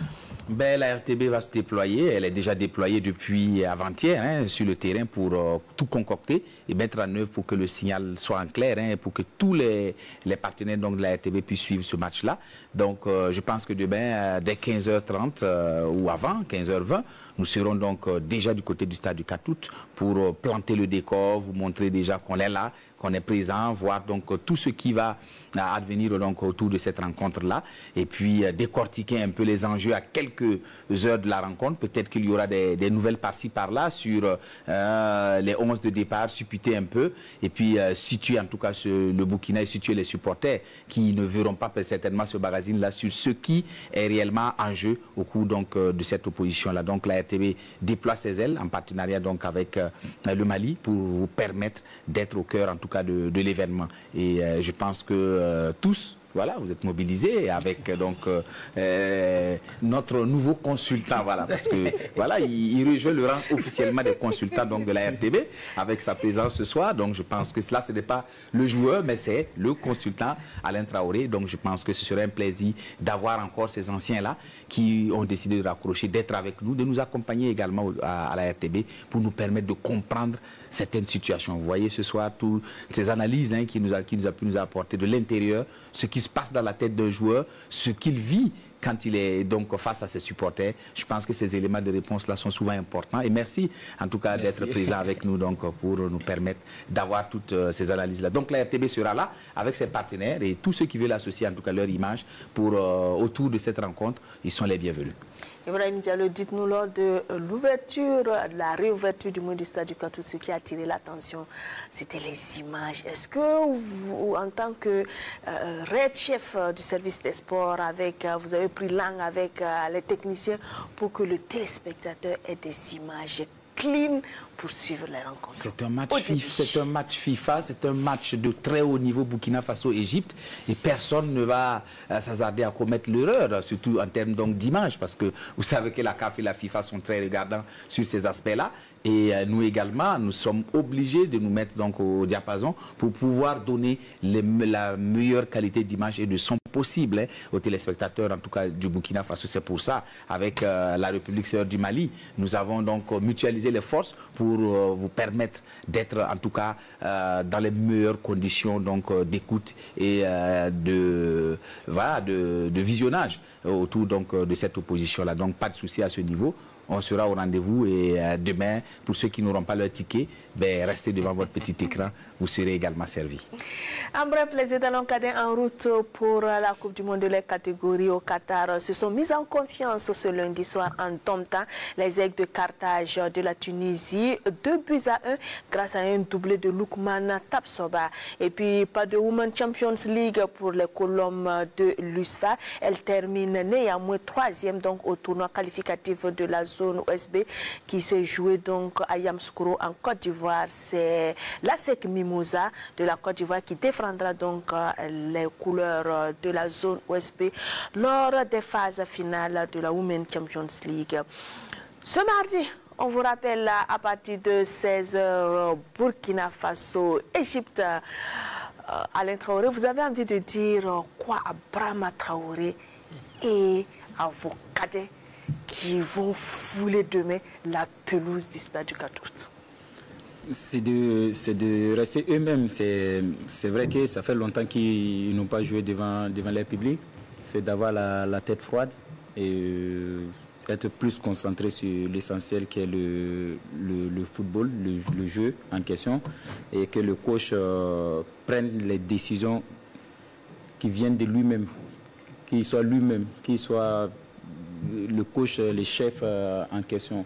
Ben, la RTB va se déployer, elle est déjà déployée depuis avant-hier sur le terrain pour tout concocter et mettre en œuvre pour que le signal soit en clair, pour que tous les partenaires donc, de la RTB puissent suivre ce match-là. Donc je pense que demain, dès 15h30 ou avant, 15h20, nous serons donc déjà du côté du stade du 4 août pour planter le décor, vous montrer déjà qu'on est là, qu'on est présent, voir donc tout ce qui va advenir donc autour de cette rencontre-là, et puis décortiquer un peu les enjeux à quelques heures de la rencontre. Peut-être qu'il y aura des nouvelles par-ci par-là sur les 11 de départ, supputer un peu, et puis situer en tout cas le Burkina et situer les supporters qui ne verront pas certainement ce magazine-là sur ce qui est réellement en jeu au cours donc de cette opposition-là. Donc la RTB déploie ses ailes en partenariat donc avec le Mali pour vous permettre d'être au cœur en tout cas de l'événement. Et je pense que tous, voilà, vous êtes mobilisés avec donc notre nouveau consultant, voilà, parce que voilà, il rejoint le rang officiellement des consultants donc de la RTB avec sa présence ce soir. Donc je pense que cela, ce n'est pas le joueur, mais c'est le consultant Alain Traoré. Donc je pense que ce serait un plaisir d'avoir encore ces anciens-là qui ont décidé de raccrocher, d'être avec nous, de nous accompagner également à la RTB pour nous permettre de comprendre certaines situations. Vous voyez ce soir toutes ces analyses qui nous a pu nous apporter de l'intérieur, ce qui se passe dans la tête d'un joueur, ce qu'il vit quand il est donc face à ses supporters. Je pense que ces éléments de réponse-là sont souvent importants. Et merci en tout cas d'être présent avec nous donc, pour nous permettre d'avoir toutes ces analyses-là. Donc la RTB sera là avec ses partenaires et tous ceux qui veulent associer en tout cas leur image pour autour de cette rencontre, ils sont les bienvenus. Ibrahim Diallo, dites-nous lors de l'ouverture, de la réouverture du stade du 4 août, ce qui a attiré l'attention, c'était les images. Est-ce que vous, en tant que Red chef du service des sports, vous avez pris langue avec les techniciens pour que le téléspectateur ait des images clean pour suivre les rencontres? C'est un match FIFA, c'est un match de très haut niveau Burkina Faso-Égypte et personne ne va s'hasarder à commettre l'erreur, surtout en termes d'image, parce que vous savez que la CAF et la FIFA sont très regardants sur ces aspects-là. Et nous également, nous sommes obligés de nous mettre donc au diapason pour pouvoir donner la meilleure qualité d'image et de son possible aux téléspectateurs, en tout cas du Burkina Faso. C'est pour ça, avec la République sœur du Mali, nous avons donc mutualisé les forces pour vous permettre d'être en tout cas dans les meilleures conditions d'écoute et de visionnage autour donc de cette opposition-là. Donc pas de souci à ce niveau. On sera au rendez-vous et demain, pour ceux qui n'auront pas leur ticket, restez devant votre petit écran, vous serez également servis. En bref, les étalons cadets en route pour la Coupe du Monde de la catégorie au Qatar se sont mis en confiance ce lundi soir en domptant les Aigles de Carthage de la Tunisie, 2-1 grâce à un doublé de Loukman Tapsoba. Et puis pas de Women Champions League pour les Colombes de l'USFA. Elle termine néanmoins 3e donc au tournoi qualificatif de la zone OSB qui s'est joué donc à Yamoussoukro en Côte d'Ivoire. C'est la SEC Mimosa de la Côte d'Ivoire qui défendra donc les couleurs de la zone OSB lors des phases finales de la Women Champions League. Ce mardi, on vous rappelle à partir de 16h, Burkina Faso, Égypte. Alain Traoré, vous avez envie de dire quoi à Brahma Traoré et à vos cadets qui vont fouler demain la pelouse du stade du 4 août? C'est de rester eux-mêmes. C'est vrai que ça fait longtemps qu'ils n'ont pas joué devant leur public. C'est d'avoir la tête froide et être plus concentré sur l'essentiel qui est le football, le jeu en question, et que le coach prenne les décisions qui viennent de lui-même, qu'il soit lui-même, qu'il soit le coach, les chefs en question,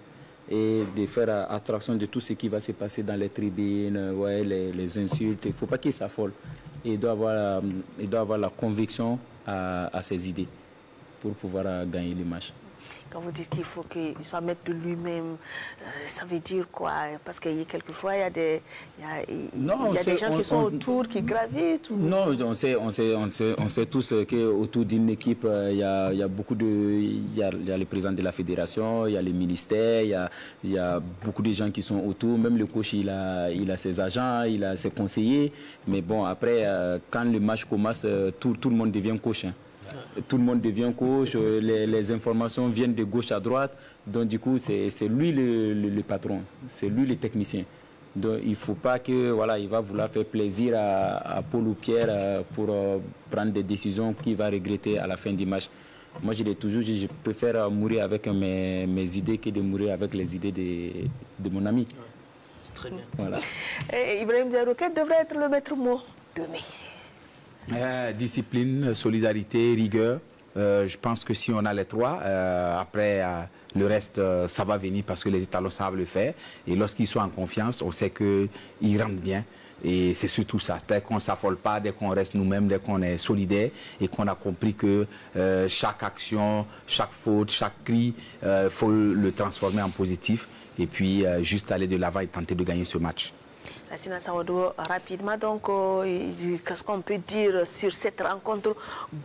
et de faire attraction de tout ce qui va se passer dans les tribunes, ouais, les insultes. Il ne faut pas qu'il s'affole. Il doit avoir la conviction à ses idées pour pouvoir gagner les matchs. Quand vous dites qu'il faut qu'il soit maître de lui-même, ça veut dire quoi? Parce que quelquefois, il y a des gens qui sont autour, qui gravitent ou... Non, on sait tous qu'autour d'une équipe, il y a beaucoup de... Il y a le président de la fédération, il y a les ministères, il y a beaucoup de gens qui sont autour. Même le coach, il a ses agents, il a ses conseillers. Mais bon, après, quand le match commence, tout le monde devient coach. Hein. Tout le monde devient coach, les informations viennent de gauche à droite. Donc du coup, c'est lui le patron, c'est lui le technicien. Donc il ne faut pas que voilà, il va vouloir faire plaisir à Paul ou Pierre pour prendre des décisions qu'il va regretter à la fin du match. Moi, je l'ai toujours dit, je préfère mourir avec mes idées que de mourir avec les idées de mon ami. Très bien. Voilà. Ibrahim Diarra, quel devrait être le maître mot de mai? Discipline, solidarité, rigueur. Je pense que si on a les trois, après le reste, ça va venir parce que les étalons savent le faire. Et lorsqu'ils sont en confiance, on sait qu'ils rentrent bien. Et c'est surtout ça. Dès qu'on ne s'affole pas, dès qu'on reste nous-mêmes, dès qu'on est solidaire et qu'on a compris que chaque action, chaque faute, chaque cri, faut le transformer en positif. Et puis juste aller de l'avant et tenter de gagner ce match. Lassina Sawadou, rapidement, donc, qu'est-ce qu'on peut dire sur cette rencontre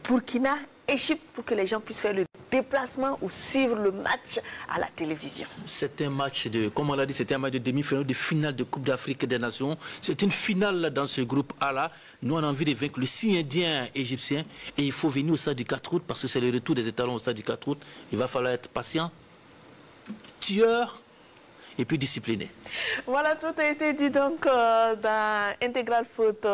Burkina-Égypte pour que les gens puissent faire le déplacement ou suivre le match à la télévision? C'est un match comme on l'a dit, c'était un match de demi-finale, de finale de Coupe d'Afrique des Nations. C'est une finale dans ce groupe A-là. Nous, on a envie de vaincre le signe indien égyptien et il faut venir au stade du 4 août parce que c'est le retour des étalons au stade du 4 août. Il va falloir être patient, tueur et puis discipliné. Voilà, tout a été dit donc dans Intégral Foot.